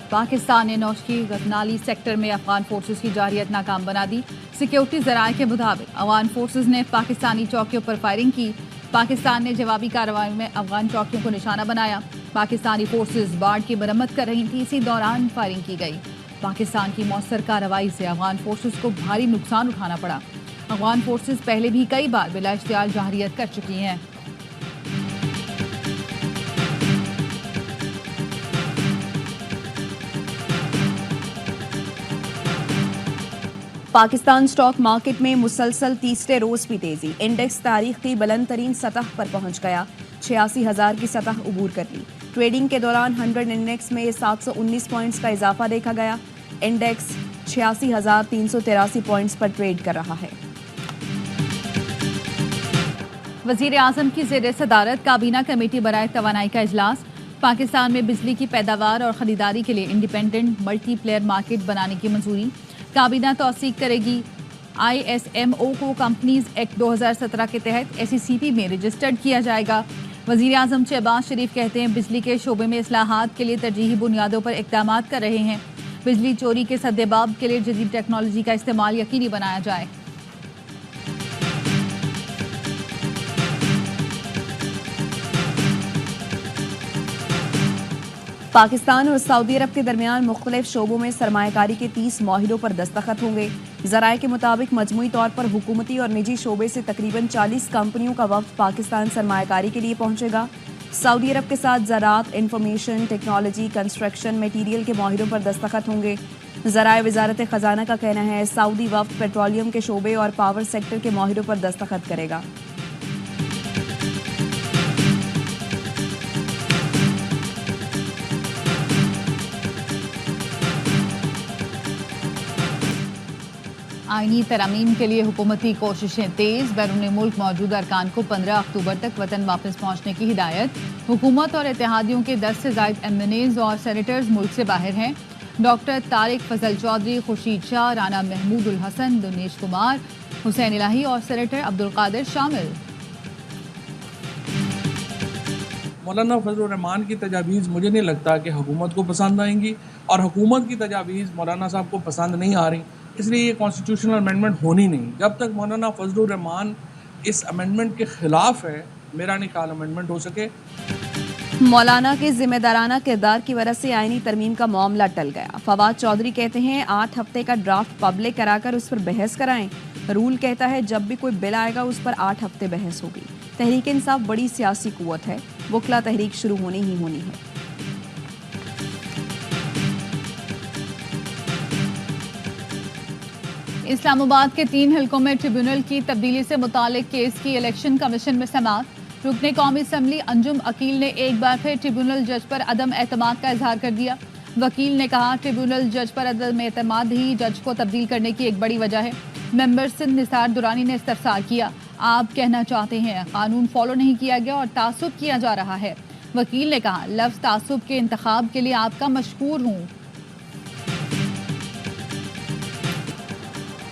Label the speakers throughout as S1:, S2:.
S1: पाकिस्तान ने नौश की गजनाली सेक्टर में अफगान फोर्सेस की जारियत नाकाम बना दी। सिक्योरिटी जराये के मुताबिक अफगान फोर्सेस ने पाकिस्तानी चौकियों पर फायरिंग की। पाकिस्तान ने जवाबी कार्रवाई में अफगान चौकियों को निशाना बनाया। पाकिस्तानी फोर्सेस बाढ़ की मरम्मत कर रही थी, इसी दौरान फायरिंग की गई। पाकिस्तान की मौसर कार्रवाई से अफगान फोर्सेस को भारी नुकसान उठाना पड़ा। अफगान फोर्सेस पहले भी कई बार बिला इख्तियार जारियत कर चुकी हैं।
S2: पाकिस्तान स्टॉक मार्केट में मुसलसल तीसरे रोज भी तेजी। इंडेक्स तारीख की बुलंद तरीन सतह पर पहुंच गया, 86,000 की सतह उबूर कर ली। ट्रेडिंग के दौरान 100 इंडेक्स में 719 पॉइंट्स का इजाफा देखा गया। इंडेक्स 86,383 पॉइंट्स पर ट्रेड कर रहा है।
S1: वजीर आजम की ज़ेर सदारत काबीना कमेटी बराए तवानाई का इजलास। पाकिस्तान में बिजली की पैदावार और खरीदारी के लिए इंडिपेंडेंट मल्टी प्लेयर मार्केट बनाने की मंजूरी। काबीना तौसीक करेगी। ISMO को कंपनीज एक्ट 2017 के तहत SECP में रजिस्टर्ड किया जाएगा। वजीर आजम शहबाज शरीफ कहते हैं बिजली के शोबे में इस्लाहात के लिए तरजीही बुनियादों पर इक़दाम कर रहे हैं। बिजली चोरी के सद्देबाब के लिए जदीद टेक्नोलॉजी का इस्तेमाल यकीनी बनाया जाए।
S2: पाकिस्तान और सऊदी अरब के दरमियान मुख्तलिफ शोबों में सरमायाकारी के 30 माहिरों पर दस्तखत होंगे। ज़राए के मुताबिक मजमूई तौर पर हुकूमती और निजी शोबे से तकरीबन 40 कंपनियों का वफ्द पाकिस्तान सरमायाकारी के लिए पहुंचेगा। सऊदी अरब के साथ ज़राअत, इंफॉर्मेशन टेक्नोलॉजी, कंस्ट्रक्शन, मटीरियल के माहिरों पर दस्तखत होंगे। ज़राए वजारत ख़जाना का कहना है सऊदी वफ्द पेट्रोलियम के शोबे और पावर सेक्टर के माहिरों पर दस्तखत करेगा।
S1: आईनी तरमीम के लिए हुकूमती कोशिशें तेज। बैरून मुल्क मौजूद अरकान को 15 अक्टूबर तक वतन वापस पहुंचने की हिदायत। हुकूमत और इत्तेहादियों के 10 से ज़ायद MNAs और सेनेटर्स मुल्क से बाहर हैं। डॉक्टर तारिक फजल चौधरी, खुर्शीद शाह, राना महमूद उल हसन, दिनेश कुमार, हुसैन इलाही और सेनेटर अब्दुल कादिर शामिल।
S3: मौलाना फजल रहमान की तजावीज़ मुझे नहीं लगता कि हुकूमत को पसंद आएंगी, और हुकूमत की तजावीज़ मौलाना साहब को पसंद नहीं आ रही, इसलिए ये कॉन्स्टिट्यूशनल अमेंडमेंट होनी नहीं। जब तक मौलाना फजल रहमान इस अमेंडमेंट के ख़िलाफ़ है, मेरा नहीं ख्याल अमेंडमेंट हो सके।
S2: मौलाना के जिम्मेदाराना किरदार की वजह से आईनी तरमीम का मामला टल गया। फवाद चौधरी कहते हैं 8 हफ्ते का ड्राफ्ट पब्लिक कराकर उस पर बहस कराएं। रूल कहता है जब भी कोई बिल आएगा उस पर 8 हफ्ते बहस होगी। तहरीक इंसाफ बड़ी सियासी कुव्वत है, वकला तहरीक शुरू होनी ही होनी है।
S1: इस्लामाबाद के 3 हलकों में ट्रिब्यूनल की तब्दीली से मुतालिक केस की इलेक्शन कमीशन में समाअत। रुकने कौमी असम्बली अंजुम अकील ने एक बार फिर ट्रिब्यूनल जज पर अदम एतमाद का इजहार कर दिया। वकील ने कहा ट्रिब्यूनल जज पर अदम एतमाद ही जज को तब्दील करने की एक बड़ी वजह है। मेंबर सिंध निसार दुरानी ने इस्तफसार किया, आप कहना चाहते हैं कानून फॉलो नहीं किया गया और तासुब किया जा रहा है। वकील ने कहा लफ्ज तासुब के इंतखाब के लिए आपका मशकूर हूँ।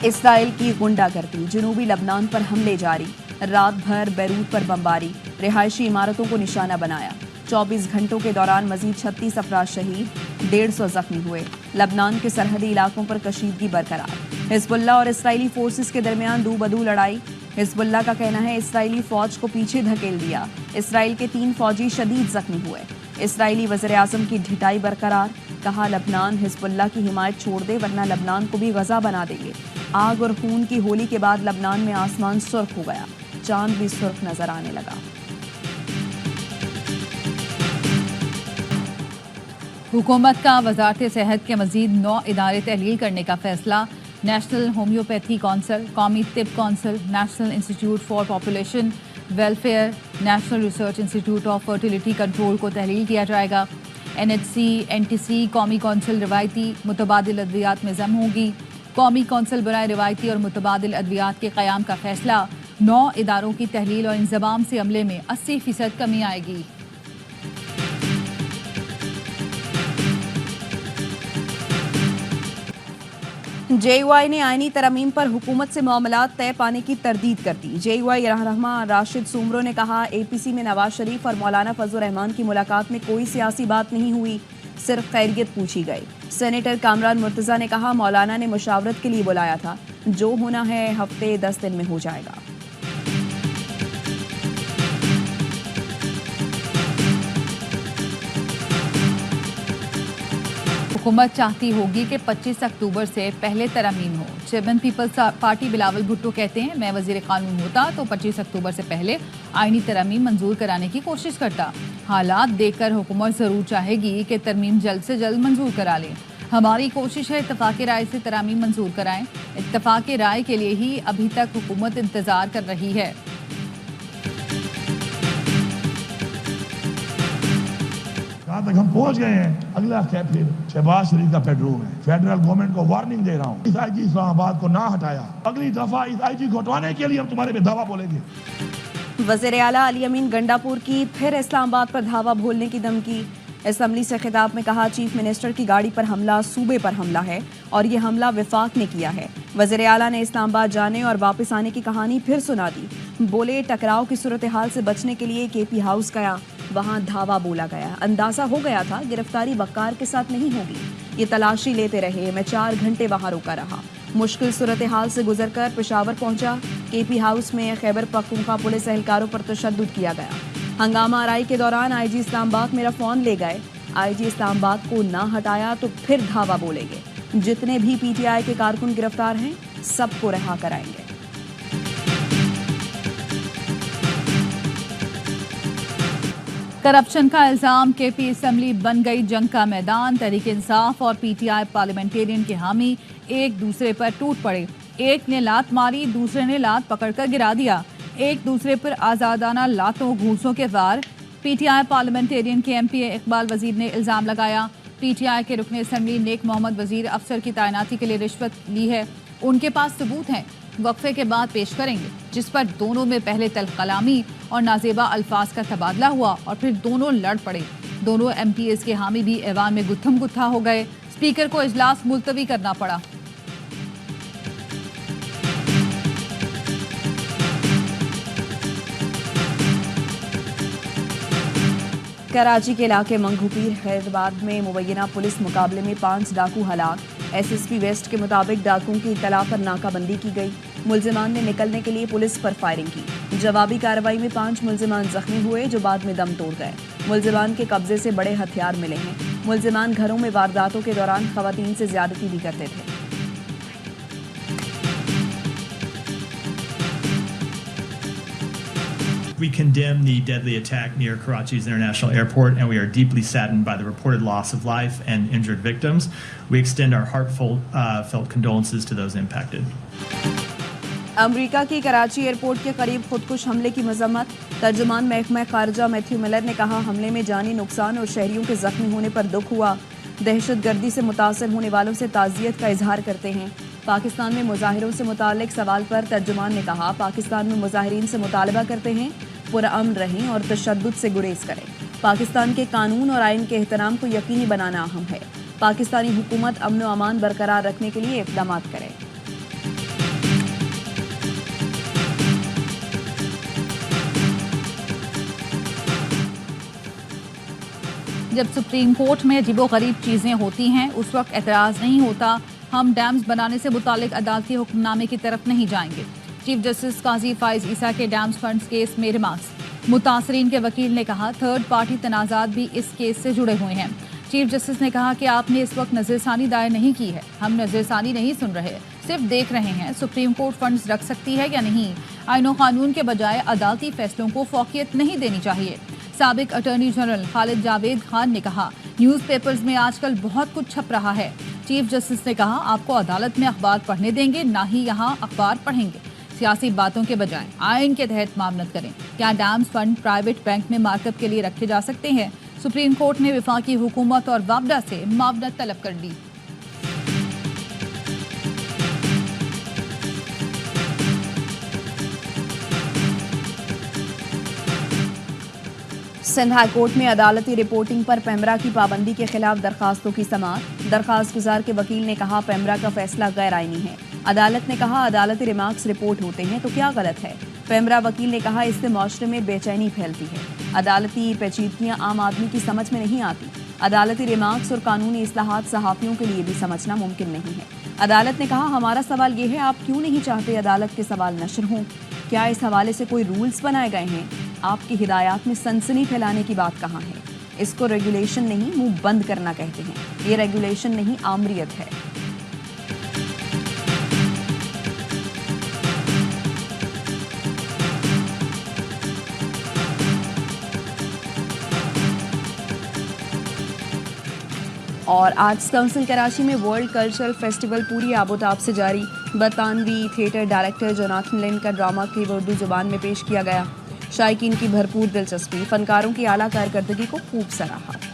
S2: इसराइल की गुंडागर्दी, जनूबी लबनान पर हमले जारी। रात भर बैरूत पर बमबारी, रिहायशी इमारतों को निशाना बनाया। 24 घंटों के दौरान मजीद 36 अफराद शहीद, 150 जख्मी हुए। लबनान के सरहदी इलाकों पर कशीदगी बरकरार। हिजबुल्लाह और इसराइली फोर्सेस के दरमियान दो बदू लड़ाई। हिजबुल्लाह का कहना है इसराइली फौज को पीछे धकेल दिया। इसराइल के 3 फौजी शदीद जख्मी हुए। इसराइली वज़ीर आज़म की ढिठाई बरकरार, कहा लबनान हिजबुल्लाह की हिमायत छोड़ दे वरना लबनान को भी गजा बना देंगे। आग और खून की होली के बाद लबनान में आसमान सुर्ख हो गया, चांद भी सुर्ख नजर आने लगा।
S1: हुकूमत का वजारत सेहत के मजीद 9 इदारे तहलील करने का फैसला। नेशनल होम्योपैथी कौंसिल, कौमी तिब council, national institute for population welfare, national research institute of fertility control को तहलील किया जाएगा। NHC, NTC, कौमी कौंसिल रिवायती मुतबादिल अद्वियात में जम होगी। कौमी कौंसिल बराए रिवायती और मुतबादिल अद्वियात के क़याम का फैसला। 9 इदारों की तहलील और इंज़माम से अमले में 80% कमी आएगी।
S2: JUI ने आईनी तरमीम पर हुकूमत से मामलात तय पाने की तरदीद कर दी। JUI रहनुमा राशिद सुमरो ने कहा APC में नवाज शरीफ और मौलाना फजल रहमान की मुलाकात में कोई सियासी बात नहीं हुई। सिर्फ खैरियत पूछी गई। सेनेटर कामरान मुर्तज़ा ने कहा, मौलाना ने मुशावरत के लिए बुलाया था, जो होना है हफ्ते 10 दिन में हो जाएगा।
S1: हुकूमत चाहती होगी कि 25 अक्टूबर से पहले तरमीम हो। Chairman People's Party Bilawal Bhutto कहते हैं, मैं वजीर कानून होता तो 25 अक्टूबर से पहले आईनी तरमीम मंजूर कराने की कोशिश करता। हालात देखकर हुकूमत ज़रूर चाहेगी कि तरमीम जल्द से जल्द मंजूर करा लें। हमारी कोशिश है इत्तफाक़ राय से तरमीम मंजूर कराएं। इत्तफाक़ राय के लिए ही अभी तक हुकूमत इंतज़ार कर रही है।
S4: जहाँ तक हम पहुंच गए हैं, अगला स्टेप फिर शहबाज शरीफ का बेडरूम है। फेडरल गवर्नमेंट को वार्निंग दे रहा हूँ, इस आईजी इस्लामाबाद को ना हटाया, अगली दफा इस आईजी को हटवाने के लिए हम तुम्हारे पे दावा बोलेंगे।
S2: वज़ीर आला अली अमीन गंडापुर की फिर इस्लामाबाद पर धावा बोलने की धमकी। असम्बली से खिताब में कहा, चीफ मिनिस्टर की गाड़ी पर हमला सूबे पर हमला है और ये हमला विफाक ने किया है। वज़ीर आला ने इस्लामाबाद जाने और वापस आने की कहानी फिर सुना दी। बोले, टकराव की सूरत हाल से बचने के लिए केपी हाउस गया, वहां धावा बोला गया। अंदाजा हो गया था गिरफ्तारी वक़ार के साथ नहीं होगी। ये तलाशी लेते रहे, मैं 4 घंटे वहां रुका रहा। मुश्किल सूरत हाल से गुजरकर पेशावर पहुंचा। केपी हाउस में खैबर पख्तूनख्वा पुलिस एहलकारों पर तशद्दुद किया गया। हंगामा आराई के दौरान आईजी इस्लामाबाद मेरा फ़ोन ले गए। आईजी इस्लामाबाद को ना हटाया तो फिर धावा बोलेंगे। जितने भी पीटीआई के कारकुन गिरफ्तार हैं, सबको रिहा कराएंगे।
S1: करप्शन का इल्जाम, केपी असम्बली बन गई जंग का मैदान। तहरीक इंसाफ और पीटीआई पार्लियामेंटेरियन के हामी एक दूसरे पर टूट पड़े। एक ने लात मारी, दूसरे ने लात पकड़कर गिरा दिया। एक दूसरे पर आज़ादाना लातों घूंसों के वार। पीटीआई पार्लियामेंटेरियन के एमपी इकबाल वजीर ने इल्जाम लगाया, पीटीआई के रुकन असम्बली नेक मोहम्मद वजीर अफसर की तैनाती के लिए रिश्वत ली है। उनके पास सबूत हैं, वक्फे के बाद पेश करेंगे, जिस पर दोनों में पहले तल्ख कलामी और नाजेबा अल्फाज का तबादला हुआ और फिर दोनों लड़ पड़े। दोनों एमपीएस के हामी भी ऐवान में गुत्थम गुत्था हो गए। स्पीकर को इजलास मुलतवी करना पड़ा।
S2: कराची के इलाके मंगूपीर हैदराबाद में मुबैना पुलिस मुकाबले में 5 डाकू हलाक। एसएसपी वेस्ट के मुताबिक डाकुओं की इत्तला पर नाकाबंदी की गई। मुलजिमान ने निकलने के लिए पुलिस पर फायरिंग की। जवाबी कार्रवाई में 5 मुलजिमान जख्मी हुए, जो बाद में दम तोड़ गए। मुलजिमान के कब्जे से बड़े हथियार मिले हैं। मुलजिमान घरों में वारदातों के दौरान खवातीन से ज्यादती भी करते थे।
S5: We condemn the deadly attack near Karachi's International Airport, and we are deeply saddened by the reported loss of life and injured victims. We extend our heartfelt condolences to those impacted.
S2: America की Karachi airport के करीब खुदकुश हमले की मजम्मत। तर्जुमान महकमा खारजा Matthew Miller ने कहा, हमले में जानी नुकसान और शहरियों के जख्मी होने पर दुख हुआ। दहशतगर्दी से मुतासर होने वालों से ताज़ियत का इजहार करते हैं। पाकिस्तान में मुजाहिरों से मुतालिक सवाल पर तर्जुमान ने कहा, पाकिस्तान में मुजाहिरीन से मुतालबा करते हैं पुरअमन रहें और तशद्दुद से गुरेज करें। पाकिस्तान के कानून और आइन के एहतराम को यकीनी बनाना अहम है। पाकिस्तानी हुकूमत अमन व अमान बरकरार रखने के लिए इक़दाम करे।
S1: जब सुप्रीम कोर्ट में अजीबोगरीब चीज़ें होती हैं, उस वक्त एतराज़ नहीं होता। हम डैम्स बनाने से मुतालिक अदालती हुक्मनामे की तरफ नहीं जाएंगे। चीफ जस्टिस काजी फाइज ईसा के डैम्स फंड्स केस में रिमार्क्स। मुतासरीन के वकील ने कहा, थर्ड पार्टी तनाज़ात भी इस केस से जुड़े हुए हैं। चीफ जस्टिस ने कहा कि आपने इस वक्त नज़रसानी दायर नहीं की है। हम नज़रसानी नहीं सुन रहे, सिर्फ देख रहे हैं सुप्रीम कोर्ट फंड्स रख सकती है या नहीं। आईन व कानून के बजाय अदालती फैसलों को फौकियत नहीं देनी चाहिए। साबिक अटॉर्नी जनरल खालिद जावेद खान ने कहा, न्यूज़पेपर्स में आजकल बहुत कुछ छप रहा है। चीफ जस्टिस ने कहा, आपको अदालत में अखबार पढ़ने देंगे, ना ही यहाँ अखबार पढ़ेंगे। सियासी बातों के बजाय आइन के तहत मामलत करें। क्या डैम्स फंड प्राइवेट बैंक में मार्कअप के लिए रखे जा सकते हैं? सुप्रीम कोर्ट ने वफाकी हुकूमत और वापडा से मावनत तलब कर दी।
S2: सिंध हाई कोर्ट में अदालती रिपोर्टिंग पर पेमरा की पाबंदी के खिलाफ दरखास्तों की समाअत। दरखास्त गुजार के वकील ने कहा, पेमरा का फैसला गैर आईनी है। अदालत ने कहा, अदालती रिमार्क्स रिपोर्ट होते हैं तो क्या गलत है। पेमरा वकील ने कहा, इससे माशरे में बेचैनी फैलती है। अदालती पेचीदगियां आम आदमी की समझ में नहीं आती। अदालती रिमार्क्स और कानूनी इस्लाहात सहाफ़ियों के लिए भी समझना मुमकिन नहीं है। अदालत ने कहा, हमारा सवाल ये है, आप क्यों नहीं चाहते अदालत के सवाल नशर हों? क्या इस हवाले से कोई रूल्स बनाए गए हैं? आपकी हिदायत में सनसनी फैलाने की बात कहाँ है? इसको रेगुलेशन नहीं, मुंह बंद करना कहते हैं। ये रेगुलेशन नहीं, आमरियत है। और आर्ट्स काउंसिल कराची में वर्ल्ड कल्चरल फेस्टिवल पूरी आबोताब से जारी। बरतानवी थिएटर डायरेक्टर जोनाथन लिन का ड्रामा की उर्दू जुबान में पेश किया गया। शायकीन की भरपूर दिलचस्पी, फनकारों की आला कारकर्दगी को खूब सराहा।